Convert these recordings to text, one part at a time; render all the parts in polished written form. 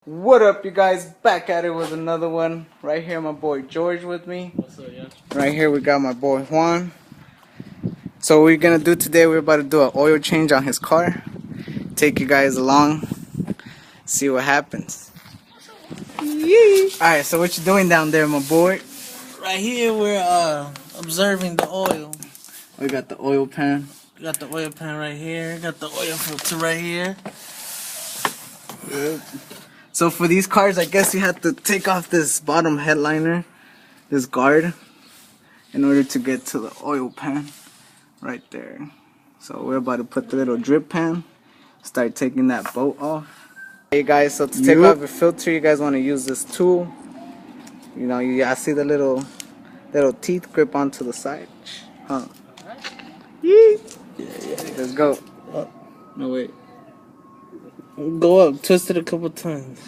What up, you guys? Back at it with another one. Right here, my boy George with me. What's up, yeah? Right here, we got my boy Juan. So what we're gonna do today, we're about to do an oil change on his car. Take you guys along, see what happens. Yee! Alright, so what you doing down there, my boy? Right here, we're observing the oil. We got the oil pan. Got the oil pan right here. Got the oil filter right here. Yep. So for these cars, I guess you have to take off this bottom headliner, this guard, in order to get to the oil pan right there. So we're about to put the little drip pan, start taking that bolt off. Hey guys, so to take off your filter, you guys want to use this tool. You know, I see the little teeth grip onto the side. Huh? Yeah. Let's go. No wait. Go up, twist it a couple times.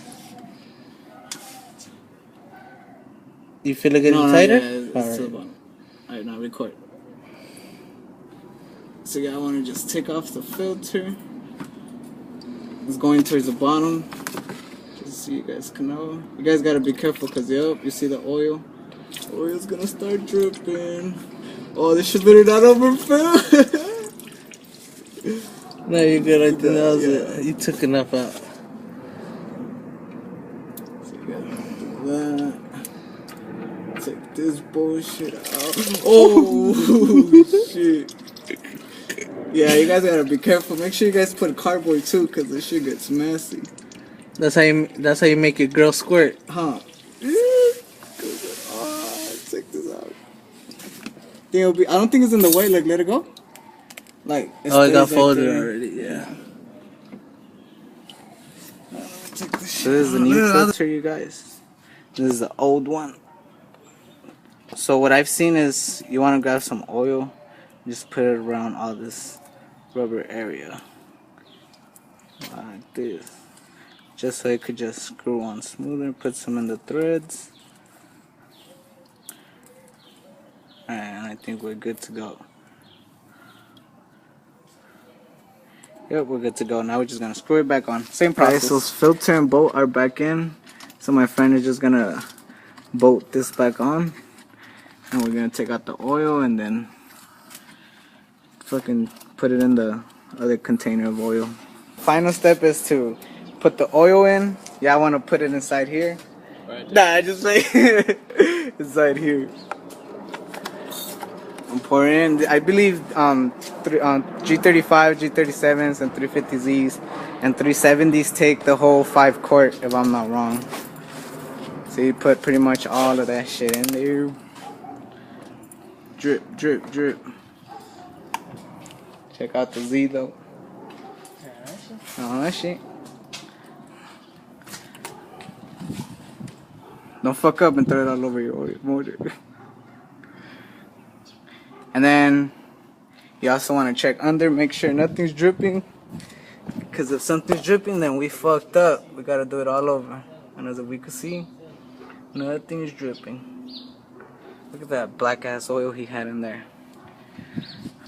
You feel it getting tighter? Alright, now record. So yeah, I want to just take off the filter. It's going towards the bottom, just so you guys can know. You guys gotta be careful because you see the oil. Oil's gonna start dripping. Oh, this shit better not overfill. No, you're good. I think that was it. You took enough out. So you gotta do that. Take this bullshit out. Oh shit. Yeah, you guys gotta be careful. Make sure you guys put cardboard too, cause this shit gets messy. That's how you make your girl squirt. Huh? Oh, check this out. I don't think it's in the way. Like, let it go. Like, It got folded already. Yeah. So this is the new filter, you guys. This is the old one. So what I've seen is you want to grab some oil, just put it around all this rubber area, like this, just so it could just screw on smoother. Put some in the threads, and I think we're good to go. Yep, we're good to go. Now we're just gonna screw it back on. Same process. Right, so filter and bolt are back in. So my friend is just gonna bolt this back on, and we're gonna take out the oil and then fucking put it in the other container of oil. Final step is to put the oil in. Yeah, I want to put it inside here. Right. Nah, just like inside here. I'm pouring in. I believe G35, G37s, and 350Zs and 370s take the whole 5 quart, if I'm not wrong. So you put pretty much all of that shit in there. Drip, drip, drip. Check out the Z though. Oh, that shit. Don't fuck up and throw it all over your motor. And then you also want to check under, make sure nothing's dripping. Because if something's dripping, then we fucked up. We gotta do it all over. And as we can see, nothing's dripping. Look at that black ass oil he had in there.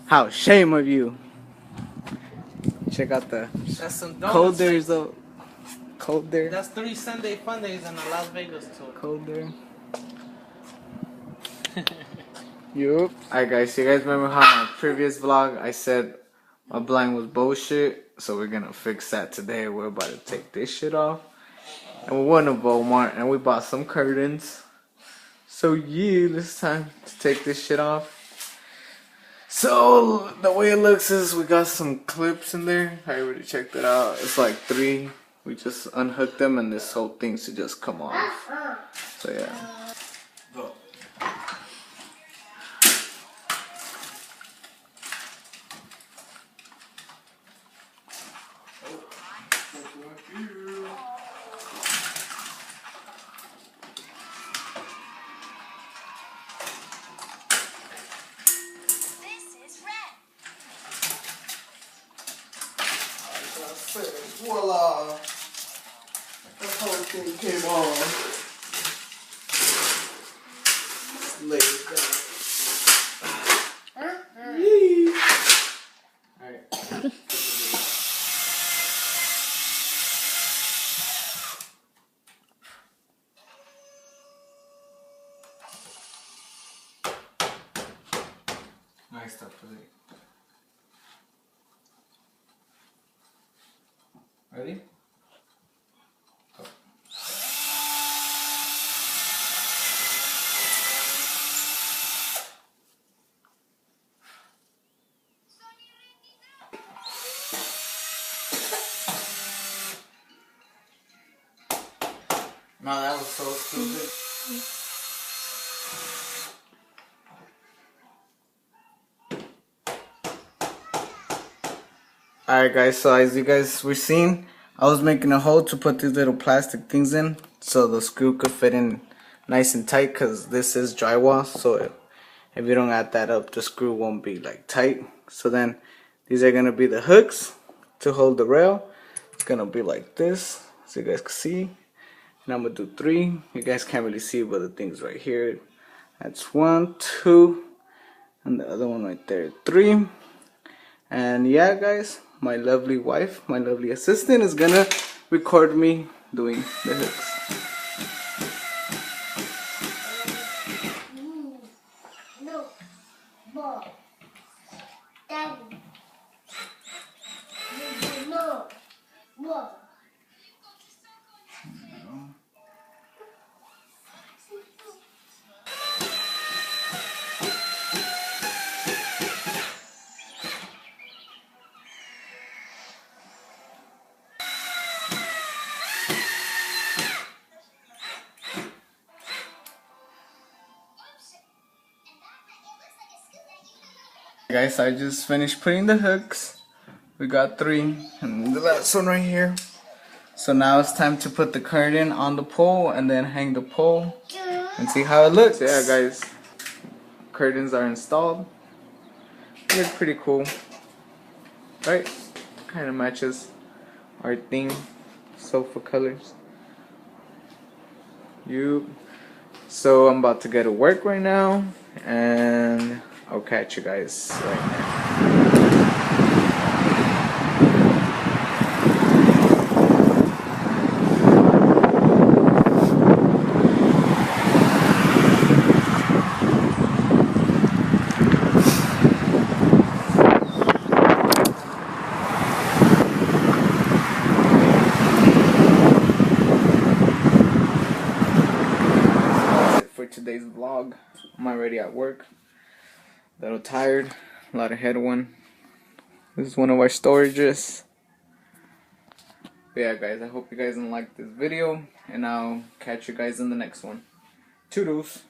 How shame of you. Check out the colders though. Colder. That's 3 Sunday fun days in the Las Vegas tour. Colder. Yup. Alright guys, so you guys remember how my previous vlog I said my blind was bullshit? So we're gonna fix that today. We're about to take this shit off. And we went to Walmart and we bought some curtains. So yeah, it's time to take this shit off. So the way it looks is we got some clips in there. I already checked it out. It's like 3. We just unhook them and this whole thing should just come off. So yeah. Go. Voila! The whole thing came off. Lay it down. Yee! Alright. start with it. Ready? Go. No, that was so stupid. Alright guys, so as you guys were seeing, I was making a hole to put these little plastic things in so the screw could fit in nice and tight, because this is drywall, so if you don't add that up, the screw won't be like tight. So then these are gonna be the hooks to hold the rail. It's gonna be like this, so you guys can see. And I'm gonna do 3. You guys can't really see, but the thing's right here. That's 1, 2, and the other one right there, 3. And yeah guys, my lovely wife, my lovely assistant is gonna record me doing the hooks. No, more. Daddy. No, more. Guys, I just finished putting the hooks. We got 3, and the last one right here. So now it's time to put the curtain on the pole and then hang the pole and see how it looks. So yeah guys, curtains are installed. They look pretty cool, right? Kind of matches our theme, sofa colors. So I'm about to get to work right now, and I'll catch you guys right now. For today's vlog. I'm already at work, a little tired, a lot of headwind. This is one of our storages. But yeah guys, I hope you guys liked this video, and I'll catch you guys in the next one. Toodles.